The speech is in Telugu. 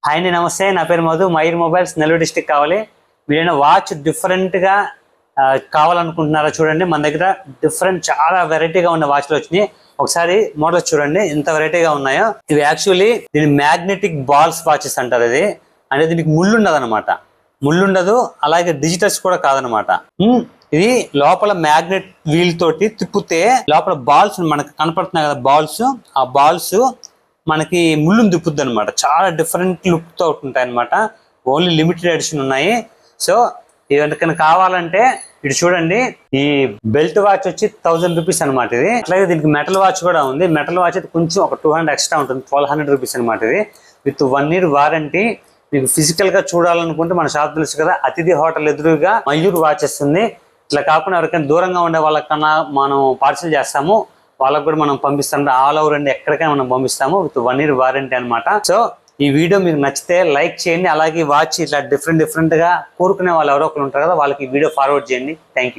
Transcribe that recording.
హాయ్ అండి, నమస్తే. నా పేరు మధు. మయూర్ మొబైల్స్, నెల్లూరు డిస్టిక్ కావాలి. మీరైనా వాచ్ డిఫరెంట్గా కావాలనుకుంటున్నారా? చూడండి, మన దగ్గర డిఫరెంట్ చాలా వెరైటీగా ఉన్న వాచ్లు వచ్చినాయి. ఒకసారి మోడల్స్ చూడండి ఎంత వెరైటీగా ఉన్నాయో. ఇవి యాక్చువల్లీ దీని మ్యాగ్నెటిక్ బాల్స్ వాచెస్ అంటారు. ఇది అంటే దీనికి ముళ్ళు ఉండదు అనమాట, ముళ్ళు ఉండదు. అలాగే డిజిటల్స్ కూడా కాదనమాట. ఇది లోపల మ్యాగ్నెట్ వీల్ తోటి తిప్పితే లోపల బాల్స్ మనకు కనపడుతున్నాయి కదా, బాల్స్. ఆ బాల్స్ మనకి ముళ్ళుని తిప్పుద్ది అనమాట. చాలా డిఫరెంట్ లుక్ తో ఉంటాయి అనమాట. ఓన్లీ లిమిటెడ్ ఎడిషన్ ఉన్నాయి. సో ఎవరికైనా కావాలంటే ఇటు చూడండి. ఈ బెల్ట్ వాచ్ వచ్చి 1000 రూపీస్ అనమాట ఇది. అట్లాగే దీనికి మెటల్ వాచ్ కూడా ఉంది. మెటల్ వాచ్ అయితే కొంచెం ఒక 200 ఎక్స్ట్రా ఉంటుంది. 1200 రూపీస్ అనమాట ఇది. With 1 year warranty. మీకు ఫిజికల్ గా చూడాలనుకుంటే మన షాప్ తెలుసు కదా, అతిథి హోటల్ ఎదురుగా మయూర్ వాచెస్ ఉంది. ఇట్లా కాకుండా ఎవరికైనా దూరంగా ఉండే వాళ్ళకన్నా మనం పార్సిల్ చేస్తాము. వాళ్ళకు కూడా మనం పంపిస్తాం. ఆల్ ఓవర్ అండి, ఎక్కడికైనా మనం పంపిస్తాము విత్ 1 year వారంటీ అనమాట. సో ఈ వీడియో మీకు నచ్చితే లైక్ చేయండి. అలాగే వాచ్ ఇట్లా డిఫరెంట్ గా కోరుకునే వాళ్ళు ఎవరో ఒకరు ఉంటారు కదా, వాళ్ళకి ఈ వీడియో ఫార్వర్డ్ చేయండి. Thank you.